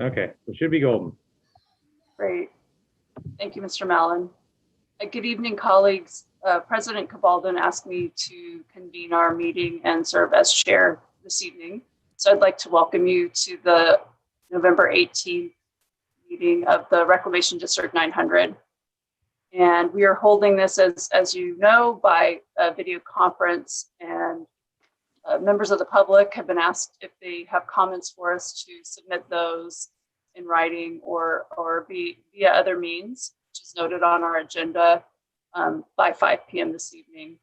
Okay, it should be golden. Great. Thank you, Mr. Mallon. Good evening, colleagues. President Cabalden asked me to convene our meeting and serve as chair this evening. So I'd like to welcome you to the November 18th meeting of the Reclamation District 900. And we are holding this, as you know, by a video conference, and members of the public have been asked if they have comments for us to submit those in writing or via other means, which is noted on our agenda by 5 p.m. this evening.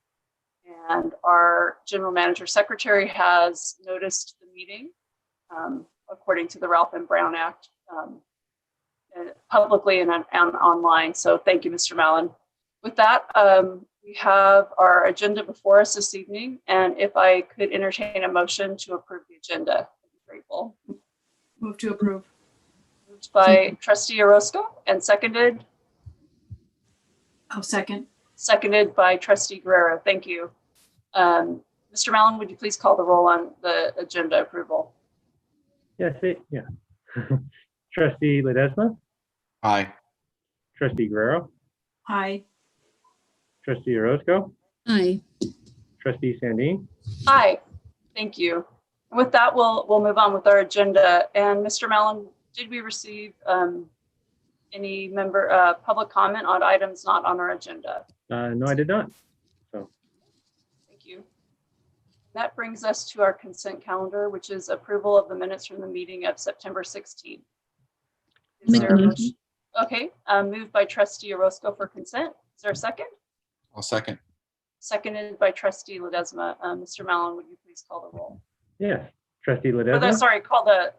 And our general manager secretary has noticed the meeting according to the Ralph M. Brown Act publicly and online. So thank you, Mr. Mallon. With that, we have our agenda before us this evening. And if I could entertain a motion to approve the agenda, I'd be grateful. Move to approve. Moved by Trustee Orozco and seconded. Oh, second. Seconded by Trustee Guerrero. Thank you. Mr. Mallon, would you please call the roll on the agenda approval? Yes, yeah. Trustee Ledesma, Aye. Trustee Guerrero, Aye. Trustee Orozco, Aye. Trustee Sandin. Aye. Thank you. With that, we'll move on with our agenda. And Mr. Mallon, did we receive any member public comment on items not on our agenda? No, I did not. Thank you. That brings us to our consent calendar, which is approval of the minutes from the meeting of September 16th. Is Make there a a motion. motion? Okay, moved by Trustee Orozco for consent. Is there a second? I'll second. Seconded by Trustee Ledesma. Mr. Mallon, would you please call the roll? Yes, Trustee Or Ledesma. sorry, call the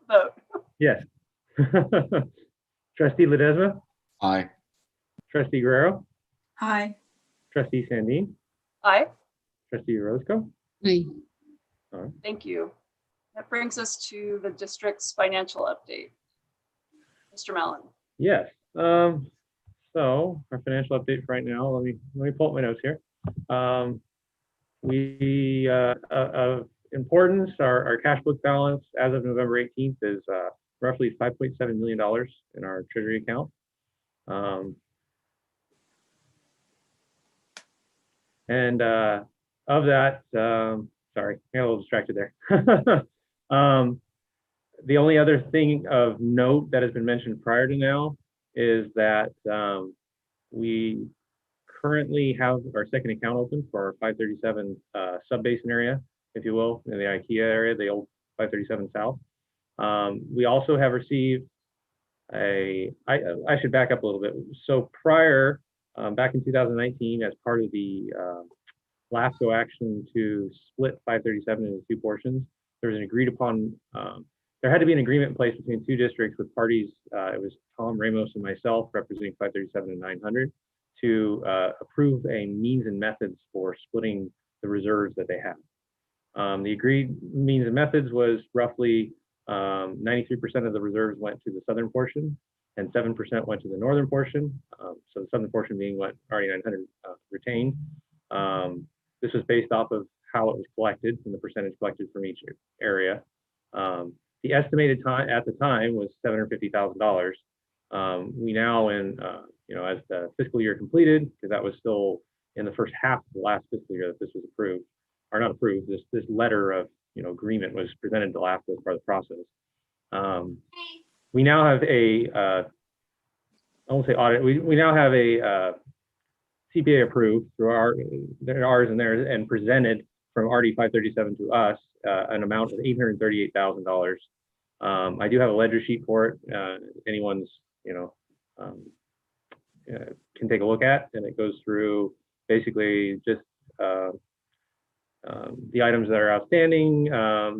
vote. Yes. Trustee Ledesma, Aye. Trustee Guerrero, Aye. Trustee Sandin, Aye. Trustee Orozco. Aye. Thank you. That brings us to the district's financial update. Mr. Mallon. Yes. So our financial update for right now, let me pull up my notes here. We of importance, our cash book balance as of November 18th is roughly $5.7 million in our treasury account. And of that, sorry, I got a little distracted there. The only other thing of note that has been mentioned prior to now is that we currently have our second account open for our 537 sub-basin area, if you will, in the IKEA area, the old 537 South. We also have received I should back up a little bit. So prior, back in 2019, as part of the LAFCO action to split 537 into two portions, there was an agreed upon, there had to be an agreement in place between two districts with parties. It was Tom Ramos and myself representing 537 and 900 to approve a means and methods for splitting the reserves that they have. The agreed means and methods was roughly 93% of the reserves went to the southern portion and 7% went to the northern portion. So the southern portion being what RE900 retained. This was based off of how it was collected and the percentage collected from each area. The estimated time at the time was $750,000. We now, as the fiscal year completed, because that was still in the first half of the last fiscal year that this was approved, or not approved, this letter of agreement was presented to LAFCO as part of the process. We now have I won't say audit, we now have a CPA approved through ours and theirs and presented from RD 537 to us an amount of $838,000. I do have a ledger sheet for it. Anyone's, can take a look at, and it goes through basically just the items that are outstanding,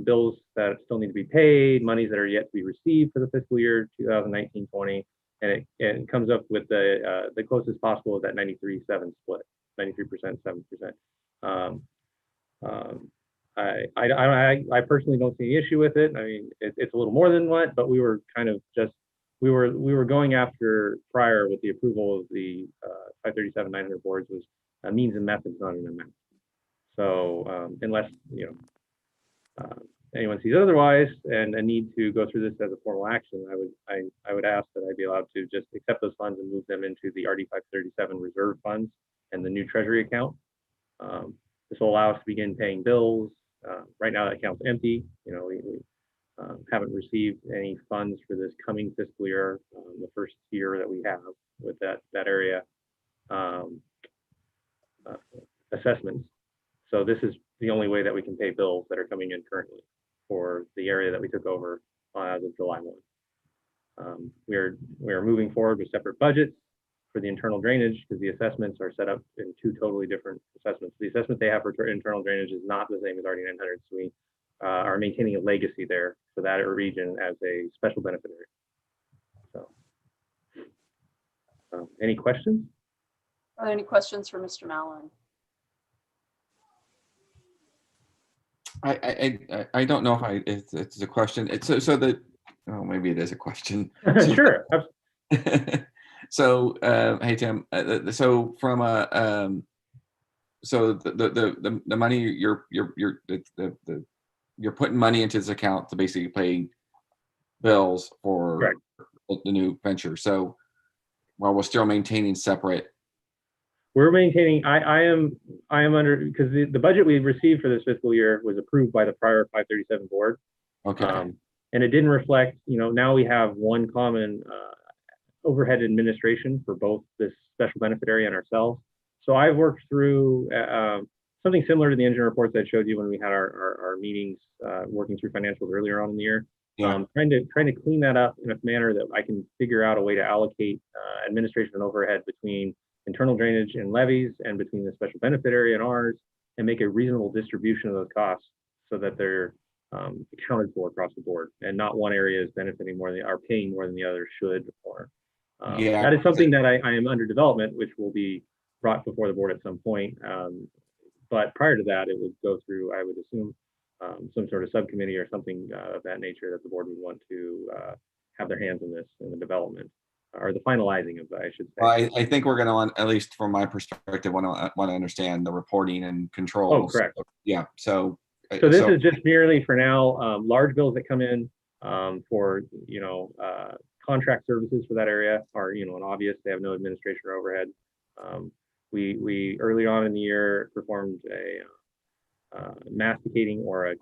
bills that still need to be paid, monies that are yet to be received for the fiscal year 2019-20, and it comes up with the closest possible of that 93-7 split, 93%, 7%. I personally don't see any issue with it. I mean, it's a little more than what, but we were kind of just we were going after prior with the approval of the 537-900 boards was means and methods, not an amount. So unless anyone sees otherwise and a need to go through this as a formal action, I would ask that I be allowed to just accept those funds and move them into the RD 537 reserve funds and the new treasury account. This will allow us to begin paying bills. Right now, that account's empty. You know, we haven't received any funds for this coming fiscal year, the first year that we have with that area assessments. So this is the only way that we can pay bills that are coming in currently for the area that we took over as of July 1. We are moving forward with separate budgets for the internal drainage because the assessments are set up in two totally different assessments. The assessment they have for internal drainage is not the same as RD 900. So we are maintaining a legacy there for that region as a special benefit area. So, any questions? Are there any questions for Mr. Mallon? I don't know if it's a question. It's so that, oh, maybe it is a question. Sure. So, hey, Tim, so from so the money you're putting money into this account to basically pay bills for Correct. the new venture. So while we're still maintaining separate. We're maintaining, I am under, because the budget we received for this fiscal year was approved by the prior 537 board. Okay. And it didn't reflect, you know, now we have one common overhead administration for both this special benefit area and ourselves. So I've worked through something similar to the engine reports I showed you when we had our meetings, working through financials earlier on in the year. Yeah. Trying to clean that up in a manner that I can figure out a way to allocate administration and overhead between internal drainage and levies and between the special benefit area and ours, and make a reasonable distribution of those costs so that they're accounted for across the board, and not one area is benefiting more than are paying more than the other should. Or that is something that I am under development, which will be brought before the board at some point. But prior to that, it would go through, I would assume, some sort of subcommittee or something of that nature that the board would want to have their hands in this, in the development or the finalizing of, I should say. Well, I think we're going to, at least from my perspective, want to understand the reporting and controls. Oh, correct. Yeah. So this is just merely for now, large bills that come in for, you know, contract services for that area are, you know, an obvious, they have no administration or overhead. We early on in the year performed a masticating or a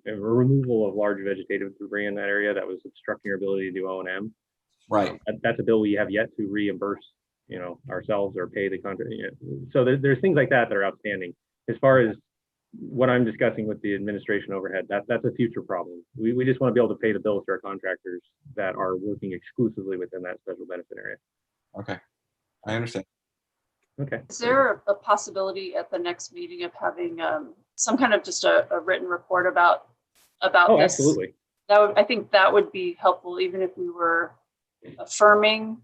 removal of large vegetative debris in that area that was obstructing our ability to do O&M. Right. That's a bill we have yet to reimburse, you know, ourselves or pay the contract. You know, so there's things like that that are outstanding. As far as what I'm discussing with the administration overhead, that's a future problem. We just want to be able to pay the bills to our contractors that are working exclusively within that special benefit area. Okay. I understand. Okay. Is there a possibility at the next meeting of having some kind of just a written report about Oh, this? absolutely. I think that would be helpful, even if we were affirming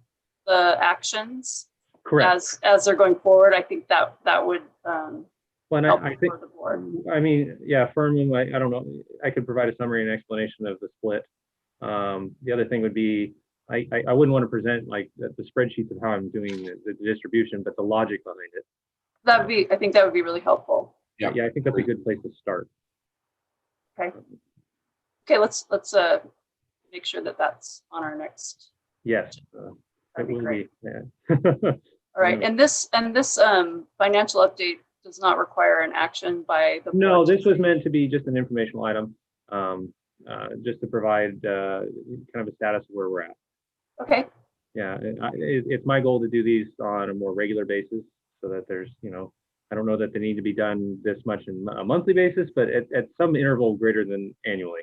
the actions Correct. as they're going forward. I think that would Well, and help I think, for the board. I mean, yeah, firming, I don't know, I could provide a summary and explanation of the split. The other thing would be, I wouldn't want to present like the spreadsheets of how I'm doing the distribution, but the logic behind it. I think that would be really helpful. Yeah. Yeah, I think that's a good place to start. Okay, let's make sure that that's on our next. Yes. That'd It be will great. be, yeah. All right, and this financial update does not require an action by the board. No, this was meant to be just an informational item, just to provide kind of a status of where we're at. Okay, Yeah, and it's my goal to do these on a more regular basis so that there's, you know, I don't know that they need to be done this much in a monthly basis, but at some interval greater than annually,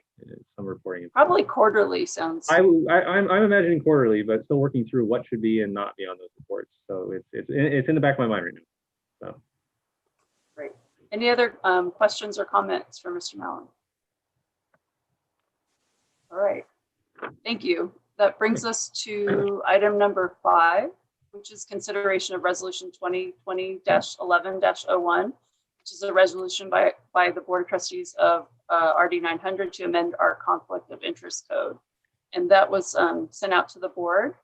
some reporting. probably quarterly sounds. I'm imagining quarterly, but still working through what should be and not be on those reports. So it's in the back of my mind right now. So. Great. Any other questions or comments for Mr. Mallon? All right, thank you. That brings us to item number 5, which is consideration of resolution 2020-11-01, which is a resolution by the Board of Trustees of RD 900 to amend our conflict of interest code. And that was sent out to the board.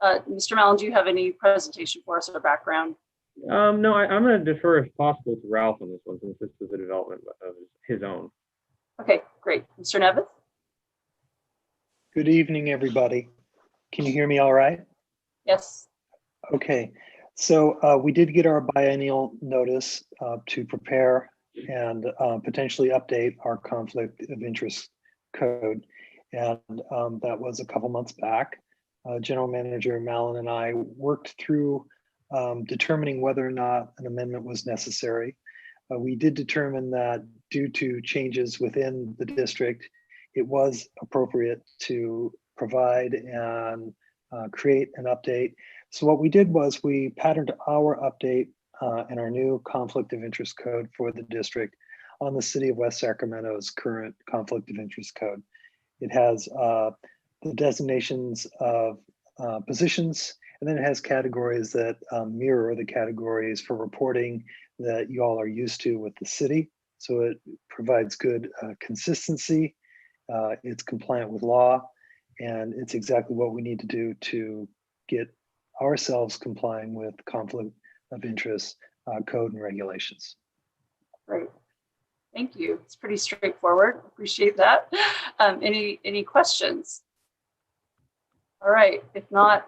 Mr. Mallon, do you have any presentation for us or background? No, I'm going to defer if possible to Ralph on this one, since this is a development of his own. Okay, great. Mr. Nevith? Good evening, everybody. Can you hear me all right? Yes. Okay, so we did get our biennial notice to prepare and potentially update our conflict of interest code. And that was a couple months back. General Manager Mallon and I worked through determining whether or not an amendment was necessary. We did determine that due to changes within the district, it was appropriate to provide and create an update. So what we did was we patterned our update and our new conflict of interest code for the district on the City of West Sacramento's current conflict of interest code. It has the designations of positions, and then it has categories that mirror the categories for reporting that you all are used to with the city. So it provides good consistency. It's compliant with law, and it's exactly what we need to do to get ourselves complying with conflict of interest code and regulations. Great. Thank you. It's pretty straightforward. Appreciate that. Any questions? All right. If not,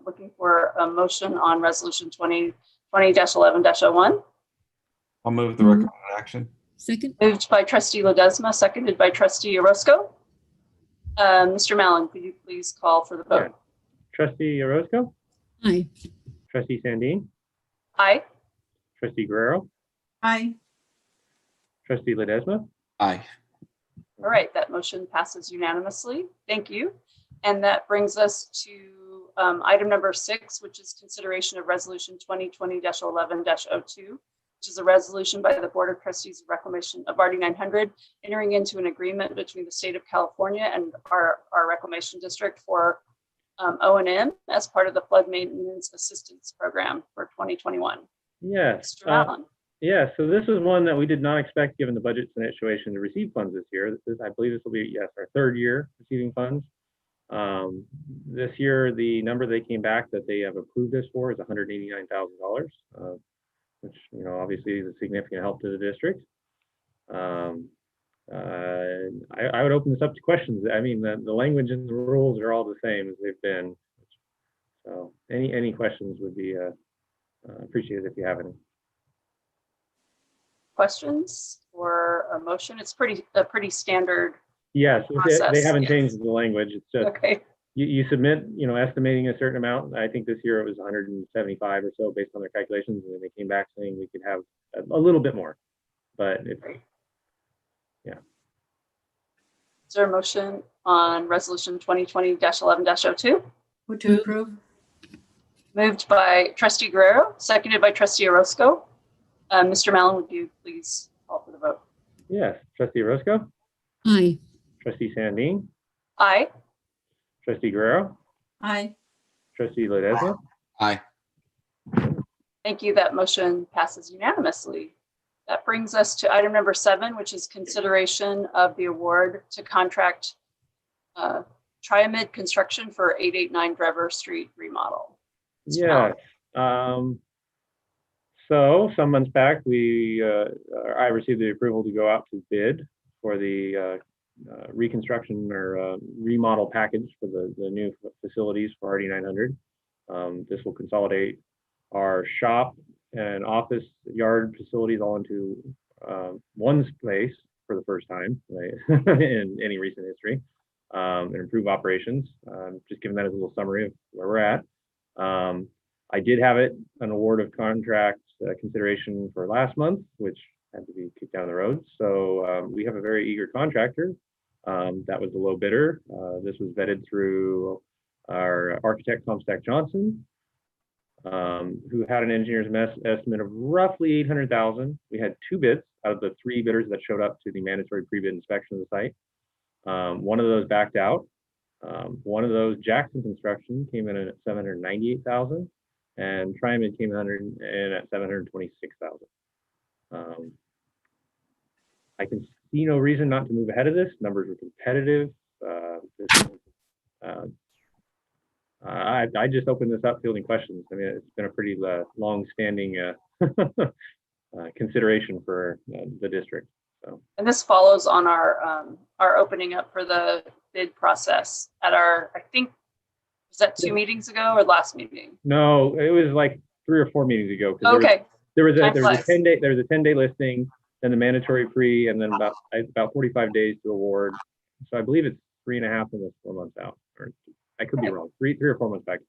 looking for a motion on resolution 2020-11-01. I'll move the recommended action. Second. Moved by trustee Ledesma, seconded by trustee Orozco. Mr. Mallon, could you please call for the vote? Trustee Orozco, Aye. trustee Sandin, Aye. trustee Guerrero, Aye. trustee Ledesma. Aye. All right, that motion passes unanimously. Thank you. And that brings us to item number 6, which is consideration of resolution 2020-11-02, which is a resolution by the Board of Trustees of Reclamation of RD 900, entering into an agreement between the state of California and our reclamation district for O&M as part of the Flood Maintenance Assistance Program for 2021. Yes. Mr. Mallon. Yeah, so this is one that we did not expect, given the budget situation, to receive funds this year. I believe this will be, yes, our 3rd year receiving funds. This year, the number they came back that they have approved this for is $189,000, which, you know, obviously is a significant help to the district. I would open this up to questions. I mean, the language and the rules are all the same as they've been. So any questions would be appreciated if you have any. Questions or a motion? It's a pretty standard. Yes, they Process, haven't yes. changed the language. It's just Okay. you submit, you know, estimating a certain amount. I think this year it was 175 or so based on their calculations, and then they came back saying we could have a little bit more, but it's, Is there a motion on resolution 2020-11-02? Move to approve. Moved by trustee Guerrero, seconded by trustee Orozco. Mr. Mallon, would you please call for the vote? yes. Trustee Orozco, Aye. trustee Sandin, Aye. trustee Guerrero, Aye. trustee Ledesma. Aye. Thank you. That motion passes unanimously. That brings us to item number 7, which is consideration of the award to contract Triamid Construction for 889 Drever Street remodel. Mr. Mallon. Yes. So some months back, I received the approval to go out to bid for the reconstruction or remodel package for the new facilities for RD 900. This will consolidate our shop and office yard facilities all into one place for the first time, right, in any recent history, and improve operations. Just giving that as a little summary of where we're at. I did have an award of contract consideration for last month, which had to be kicked down the road. So we have a very eager contractor. That was the low bidder. This was vetted through our architect, Comstock Johnson, who had an engineer's estimate of roughly $800,000. We had 2 bids out of the 3 bidders that showed up to the mandatory pre-bid inspection of the site. One of those backed out. One of those, Jackson Construction, came in at $798,000, and Triamid came in at $726,000. I can see no reason not to move ahead of this. Numbers are competitive. I just opened this up fielding questions. I mean, it's been a pretty long-standing consideration for the district. So And this follows on our opening up for the bid process at our, I think, was that 2 meetings ago or last meeting? No, it was like 3 or 4 meetings ago. 'Cause Okay, There was Time a flies. 10-day listing, then the mandatory free, and then about 45 days to award. So I believe it's 3.5, almost 4 months out, or I could be Okay. wrong, 3 or 4 months back.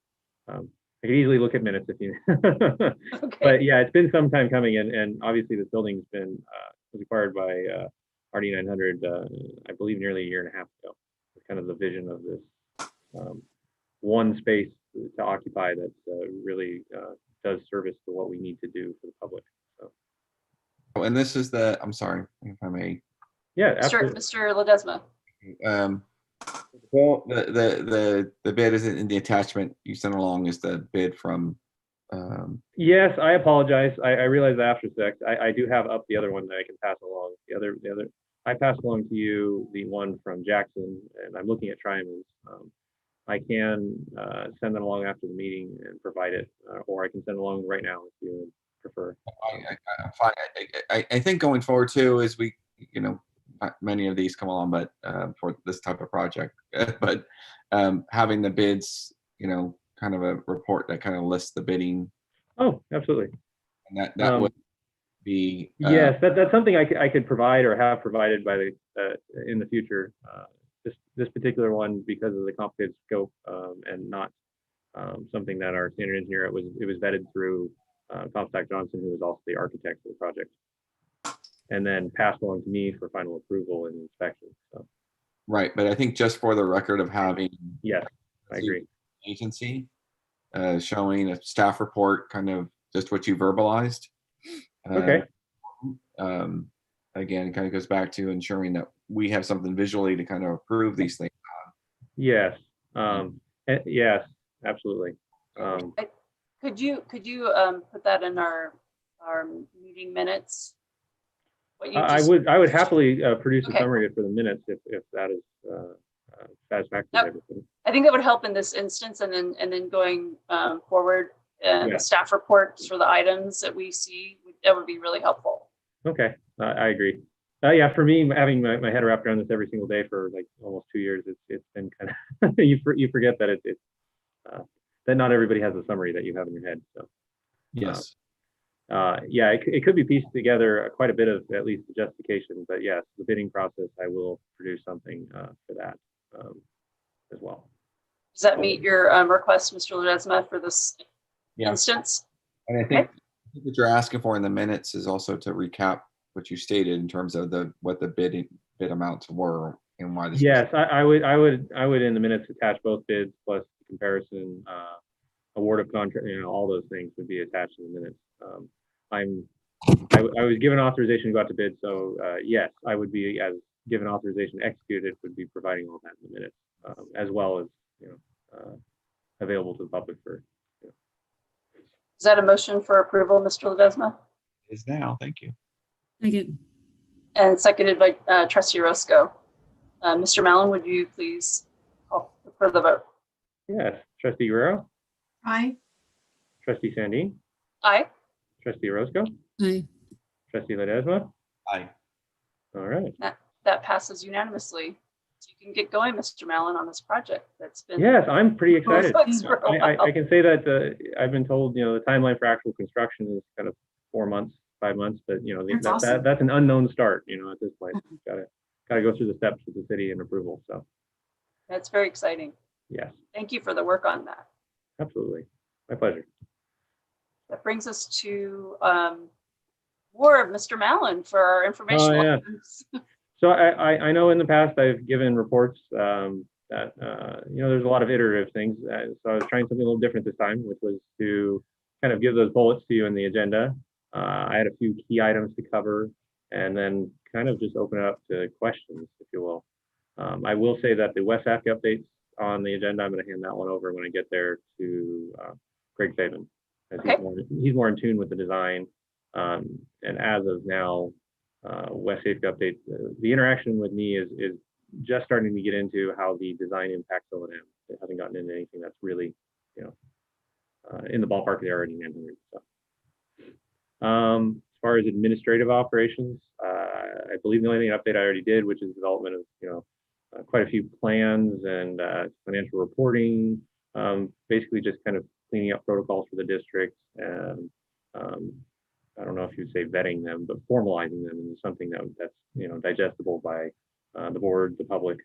I could easily look at minutes if you. okay. But yeah, it's been some time coming, and obviously this building's been was acquired by RD 900, I believe nearly a year and a half ago. It's kind of the vision of this one space to occupy that really does service to what we need to do for the public. So Oh, and this is I'm sorry, if I may. yeah, Mr. absolutely. Mr. Ledesma. Well, the bid isn't in the attachment you sent along, is the bid from, Yes, I apologize. I realized after sec. I do have up the other one that I can pass along. The other I passed along to you the one from Jackson, and I'm looking at Trimon's. I can send them along after the meeting and provide it, or I can send along right now if you would prefer. I'm fine. I think going forward too, is we, not many of these come along, but for this type of project, but having the bids, kind of a report that kind of lists the bidding, Oh, absolutely. and that Um, would be, Yes, that's something I could provide or have provided by the in the future. This particular one, because of the complicated scope and not something that our standard engineer, it was vetted through Comstock Johnson, who was also the architect of the project, and then passed along to me for final approval and inspection. So right. But I think just for the record of having yes, I agree. agency, showing a staff report, kind of just what you verbalized. Okay. Again, it kind of goes back to ensuring that we have something visually to kind of approve these things. Yes. Yes, absolutely. Could you put that in our meeting minutes? What you I just, would happily produce a Okay. summary for the minutes if that is satisfactory to Yep. everything. I think that would help in this instance, and then going forward, Yeah. the staff reports for the items that we see, that would be really helpful. Okay, I agree. Yeah, for me, having my head wrapped around this every single day for like almost 2 years, it's been kind of you forget that it's that not everybody has a summary that you have in your head. So Yes. yeah, it could be pieced together quite a bit of at least the justification, but yes, the bidding process, I will produce something for that as well. Does that meet your request, Mr. Ledesma, for this Yeah. instance? And I think what you're asking for in the minutes is also to recap what you stated in terms of what the bid amounts were and why this. Yes, I would in the minutes attach both bids plus the comparison, award of contract, all those things would be attached in the minutes. I was given authorization to go out to bid, so yes, I would be, as given authorization executed, would be providing all that in the minutes, as well as available to the public for. Is that a motion for approval, Mr. Ledesma? Is now. Thank you. Second. And seconded by Trustee Roscoe. Mr. Mallon, would you please call for the vote? Yes, Trustee Guerrero, Aye. Trustee Sandin, Aye. Trustee Roscoe, Aye. Trustee Ledesma. Aye. All right. That passes unanimously. So you can get going, Mr. Mallon, on this project that's been. Yes, I'm pretty excited. for a I while. can say that I've been told, the timeline for actual construction is kind of 4 months, 5 months, but That's awesome. that's an unknown start, at this point. Gotta go through the steps with the city and approval. So That's very exciting. yes, Thank you for the work on that. absolutely. My pleasure. That brings us to more of Mr. Mallon for our informational. yeah. items. So I know in the past I've given reports that there's a lot of iterative things. So I was trying something a little different this time, which was to kind of give those bullets to you in the agenda. I had a few key items to cover, and then kind of just open it up to questions, if you will. I will say that the West Africa updates on the agenda, I'm going to hand that one over when I get there to Greg Faven, as Okay. he's more in tune with the design. And as of now, West Safety updates, the interaction with me is just starting to get into how the design impacts O&M. It hasn't gotten into anything that's really, in the ballpark of the already 900. So. As far as administrative operations, I believe the only update I already did, which is development of, quite a few plans and financial reporting, basically just kind of cleaning up protocols for the district and I don't know if you'd say vetting them, but formalizing them into something that's digestible by the board, the public,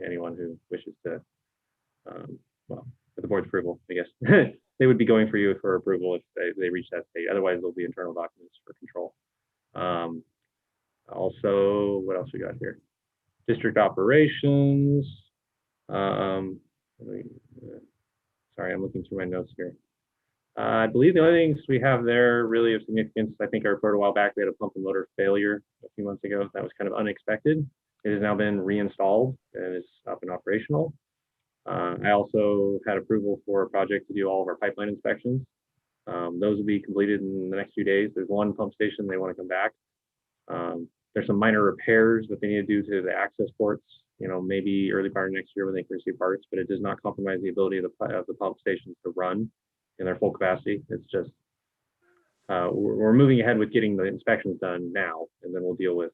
anyone who wishes to, well, with the board's approval, I guess. They would be going for you for approval if they reach that state. Otherwise, they'll be internal documents for control. Also, what else we got here? District operations. Sorry, I'm looking through my notes here. I believe the only things we have there really of significance, I think I reported a while back, we had a pump and motor failure a few months ago. That was kind of unexpected. It has now been reinstalled and is up and operational. I also had approval for a project to do all of our pipeline inspections. Those will be completed in the next few days. There's one pump station they want to come back. There's some minor repairs that they need to do to the access ports, maybe early part of next year when they can receive parts, but it does not compromise the ability of the pump stations to run in their full capacity. It's just, we're moving ahead with getting the inspections done now, and then we'll deal with,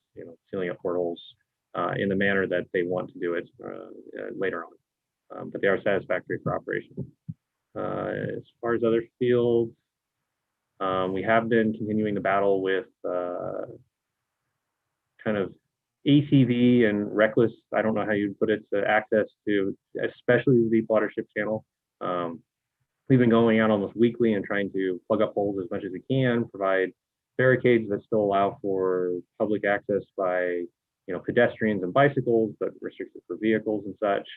sealing up portholes in the manner that they want to do it later on. But they are satisfactory for operation. As far as other fields, we have been continuing the battle with kind of ACV and reckless, I don't know how you'd put it, to access to especially the deep water ship channel. We've been going out almost weekly and trying to plug up holes as much as we can, provide barricades that still allow for public access by pedestrians and bicycles, but restricted for vehicles and such.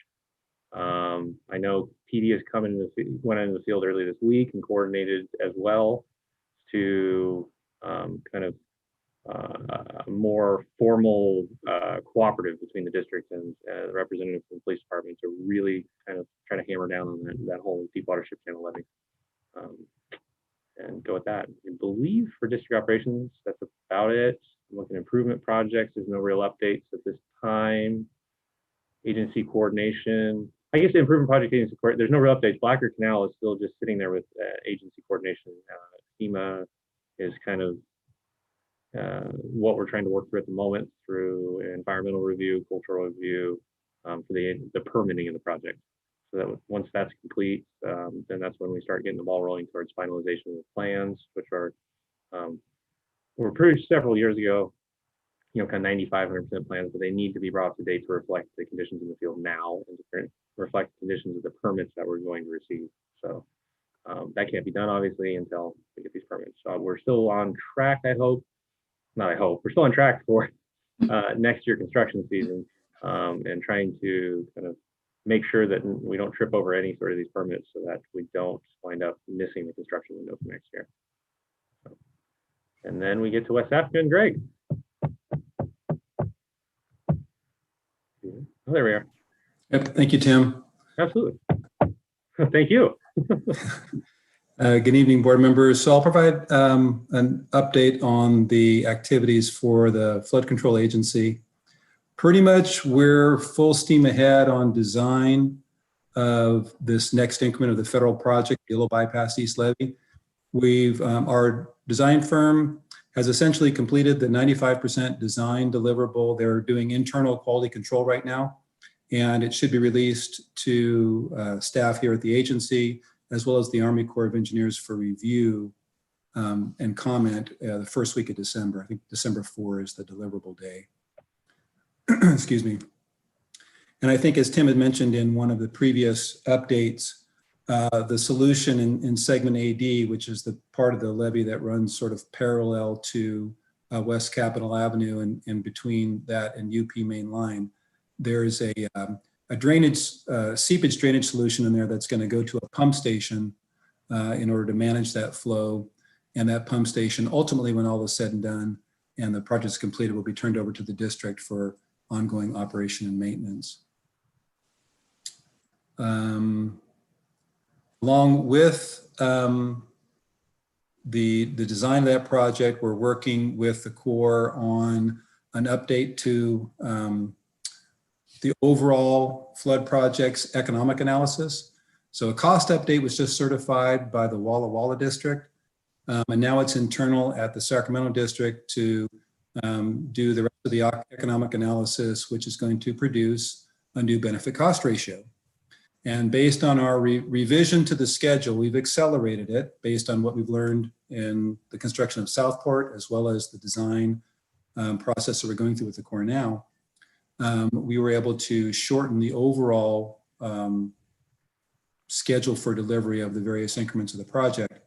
I know PD has went into the field early this week and coordinated as well to kind of a more formal cooperative between the district and the representatives from the police department to really kind of try to hammer down on that whole deep water ship channel levy and go with that. I believe for district operations, that's about it. I'm looking at improvement projects. There's no real updates at this time. Agency coordination. I guess the improvement project agency coordination, there's no real updates. Blacker Canal is still just sitting there with agency coordination. FEMA is kind of what we're trying to work through at the moment through environmental review, cultural review for the permitting of the project. So that once that's complete, then that's when we start getting the ball rolling towards finalization of the plans, which are were approved several years ago, kind of 95, 100% plans, but they need to be brought up to date to reflect the conditions in the field now and to reflect the conditions of the permits that we're going to receive. So that can't be done, obviously, until we get these permits. So we're still on track, I hope. Not I hope. We're still on track for next year construction season and trying to kind of make sure that we don't trip over any sort of these permits so that we don't wind up missing the construction window for next year. So, and then we get to West Africa and Greg. Oh, there we are. Yep. Thank you, Tim. Absolutely. Thank you. Good evening, board members. So I'll provide an update on the activities for the Flood Control Agency. Pretty much we're full steam ahead on design of this next increment of the federal project, Yellow Bypass East Levee. Our design firm has essentially completed the 95% design deliverable. They're doing internal quality control right now, and it should be released to staff here at the agency, as well as the Army Corps of Engineers for review and comment the first week of December. I think December 4 is the deliverable day. Excuse me. And I think as Tim had mentioned in one of the previous updates, the solution in segment AD, which is the part of the levee that runs sort of parallel to West Capitol Avenue and between that and UP Main Line, there's a drainage, seepage drainage solution in there that's going to go to a pump station in order to manage that flow. And that pump station, ultimately, when all is said and done and the project is completed, will be turned over to the district for ongoing operation and maintenance. Along with the design of that project, we're working with the Corps on an update to the overall flood project's economic analysis. So a cost update was just certified by the Walla Walla District. And now it's internal at the Sacramento district to do the rest of the economic analysis, which is going to produce a new benefit cost ratio. And based on our revision to the schedule, we've accelerated it based on what we've learned in the construction of Southport, as well as the design process that we're going through with the Corps now. We were able to shorten the overall schedule for delivery of the various increments of the project.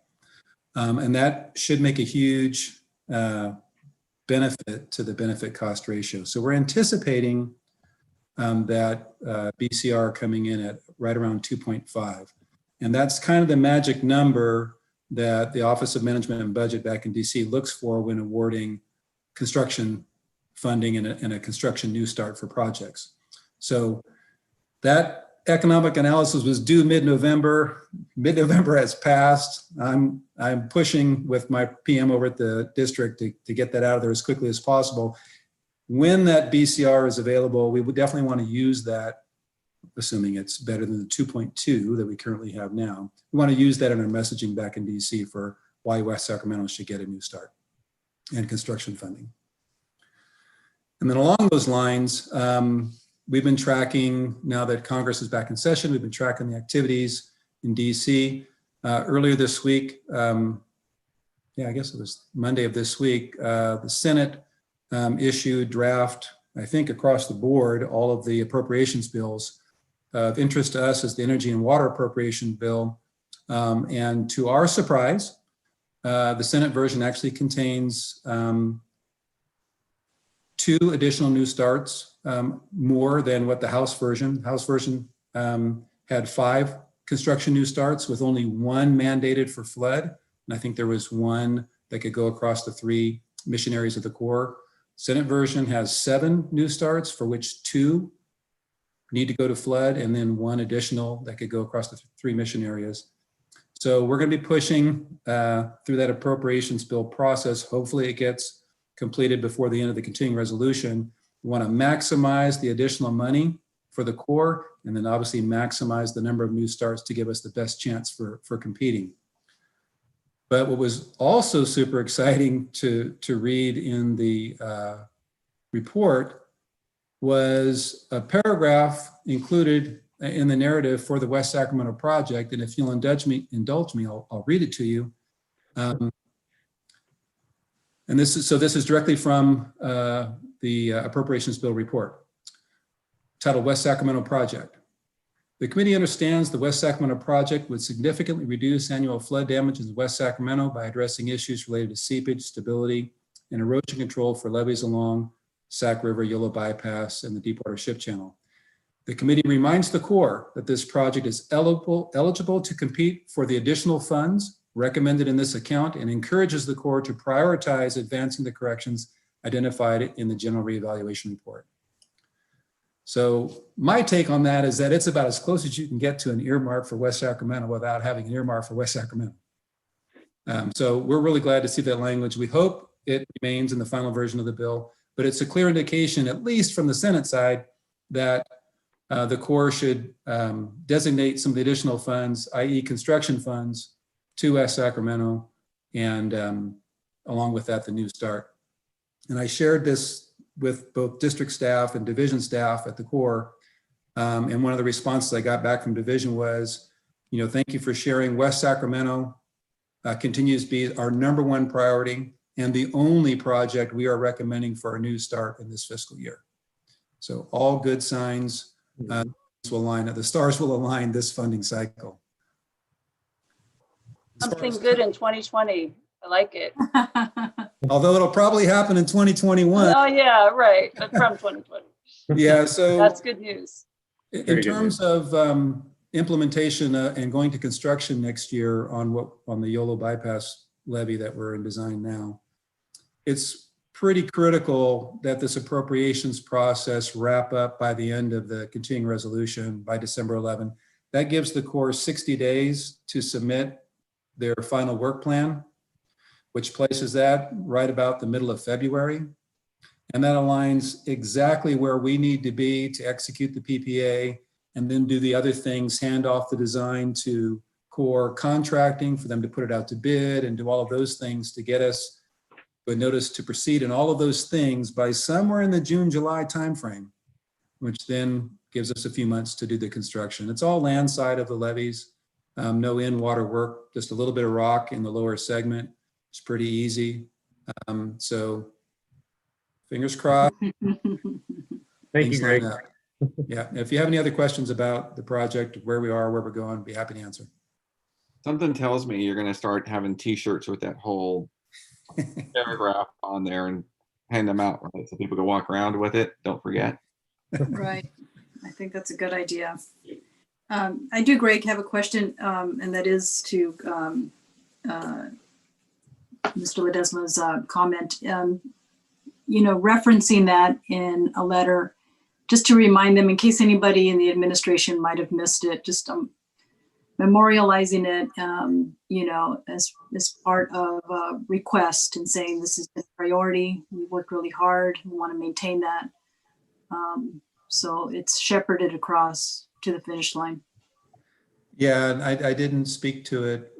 And that should make a huge benefit to the benefit cost ratio. So we're anticipating that BCR coming in at right around 2.5. And that's kind of the magic number that the Office of Management and Budget back in DC looks for when awarding construction funding and a construction new start for projects. So that economic analysis was due mid-November. Mid-November has passed. I'm pushing with my PM over at the district to get that out of there as quickly as possible. When that BCR is available, we would definitely want to use that, assuming it's better than the 2.2 that we currently have now. We want to use that in our messaging back in DC for why West Sacramento should get a new start and construction funding. And then along those lines, we've been tracking, now that Congress is back in session, we've been tracking the activities in DC. Earlier this week, I guess it was Monday of this week, the Senate issued draft, I think across the board, all of the appropriations bills. Of interest to us is the Energy and Water Appropriation Bill. And to our surprise, the Senate version actually contains 2 additional new starts, more than what the House version. The House version had 5 construction new starts with only 1 mandated for flood. And I think there was 1 that could go across the 3 mission areas of the Corps. Senate version has 7 new starts, for which 2 need to go to flood, and then 1 additional that could go across the 3 mission areas. So we're going to be pushing through that appropriations bill process. Hopefully it gets completed before the end of the continuing resolution. We want to maximize the additional money for the Corps, and then obviously maximize the number of new starts to give us the best chance for competing. But what was also super exciting to read in the report was a paragraph included in the narrative for the West Sacramento project. And if you'll indulge me, I'll read it to you. And this is directly from the Appropriations Bill report, titled West Sacramento Project. The committee understands the West Sacramento project would significantly reduce annual flood damage in West Sacramento by addressing issues related to seepage, stability, and erosion control for levees along Sac River, Yolo Bypass, and the Deepwater Ship Channel. The committee reminds the Corps that this project is eligible to compete for the additional funds recommended in this account, and encourages the Corps to prioritize advancing the corrections identified in the general reevaluation report. So my take on that is that it's about as close as you can get to an earmark for West Sacramento without having an earmark for West Sacramento. So we're really glad to see that language. We hope it remains in the final version of the bill, but it's a clear indication, at least from the Senate side, that the Corps should designate some of the additional funds, i.e. construction funds, to West Sacramento, and along with that, the new start. And I shared this with both district staff and division staff at the Corps. And one of the responses I got back from division was, thank you for sharing. West Sacramento continues to be our #1 priority and the only project we are recommending for a new start in this fiscal year. So all good signs will align. The stars will align this funding cycle. Something good in 2020. I like it. Although it'll probably happen in 2021. Oh, yeah, right. But from 2020. Yeah, so That's good news. in terms of implementation and going to construction next year on the Yolo Bypass levee that we're in design now, it's pretty critical that this appropriations process wrap up by the end of the continuing resolution by December 11. That gives the Corps 60 days to submit their final work plan, which places that right about the middle of February. And that aligns exactly where we need to be to execute the PPA and then do the other things, hand off the design to Corps contracting, for them to put it out to bid and do all of those things to get us a notice to proceed and all of those things by somewhere in the June, July timeframe, which then gives us a few months to do the construction. It's all land side of the levees, no in-water work, just a little bit of rock in the lower segment. It's pretty easy. So fingers crossed. Thank you, things line Greg. up. Yeah, if you have any other questions about the project, where we are, where we're going, be happy to answer. Something tells me you're gonna start having T-shirts with that whole paragraph on there and hand them out, right? So people can walk around with it. Don't forget. Right. I think that's a good idea. I do, Greg, have a question, and that is to Mr. Ledesma's comment. Referencing that in a letter, just to remind them, in case anybody in the administration might have missed it, just memorializing it, as part of a request and saying this is a priority. We worked really hard. We want to maintain that. So it's shepherded across to the finish line. Yeah, and I didn't speak to it,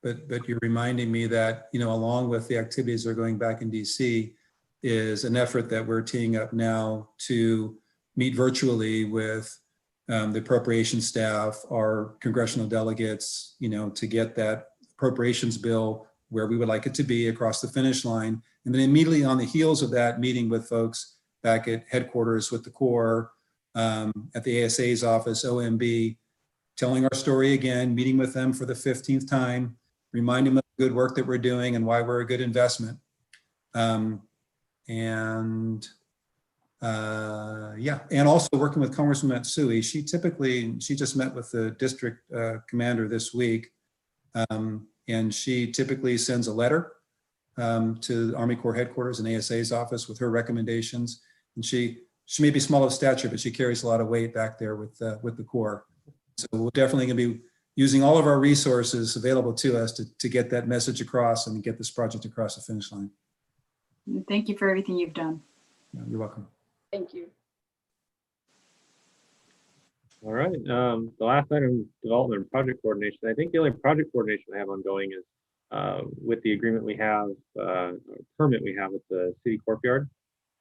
but you're reminding me that, along with the activities that are going back in DC is an effort that we're teeing up now to meet virtually with the appropriations staff, our congressional delegates, to get that appropriations bill where we would like it to be across the finish line. And then immediately on the heels of that, meeting with folks back at headquarters with the Corps, at the ASA's office, OMB, telling our story again, meeting with them for the 15th time, reminding them of the good work that we're doing and why we're a good investment. And also working with Congresswoman Matsui. She just met with the district commander this week, and she typically sends a letter to the Army Corps headquarters and ASA's office with her recommendations. And she may be small of stature, but she carries a lot of weight back there with the Corps. So we're definitely going to be using all of our resources available to us to get that message across and get this project across the finish line. Thank you for everything you've done. Yeah, you're welcome. Thank you. All right. The last item, development and project coordination. I think the only project coordination I have ongoing is with the agreement we have, permit we have with the city courtyard,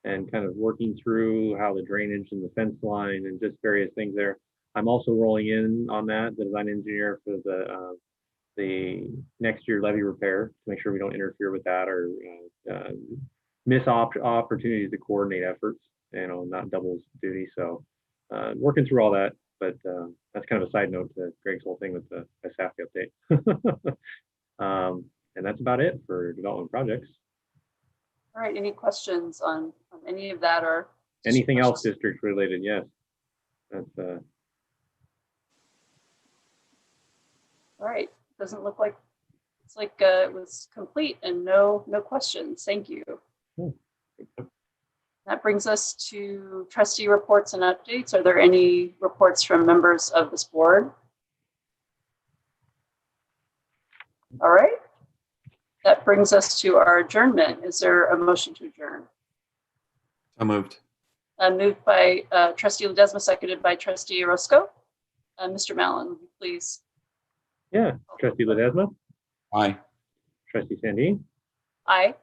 and kind of working through how the drainage and the fence line and just various things there. I'm also rolling in on that, the design engineer for the next year levee repair, to make sure we don't interfere with that or miss opportunities to coordinate efforts, not doubles duty. So working through all that, but that's kind of a side note to Greg's whole thing with the SAFI update. And that's about it for development projects. All right, any questions on any of that or? Anything else district related? Yes. That's All right, doesn't look like, it's like it was complete and no questions. Thank you. Cool. That brings us to trustee reports and updates. Are there any reports from members of this board? All right. That brings us to our adjournment. Is there a motion to adjourn? So moved. Moved by trustee Ledesma, seconded by trustee Orozco. Mr. Mallon, would you please? Yeah. Trustee Ledesma, Aye. trustee Sandin, Aye.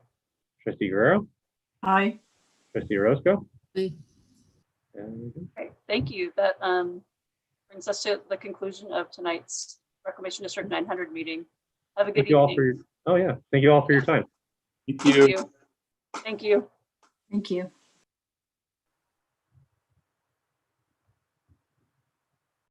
trustee Guerrero, Aye. trustee Orozco. Aye. And Okay, thank you. That brings us to the conclusion of tonight's Reclamation District 900 meeting. Have a good thank you all for evening. your, thank you all for your time. Thank Thank you. Thank you. Thank you.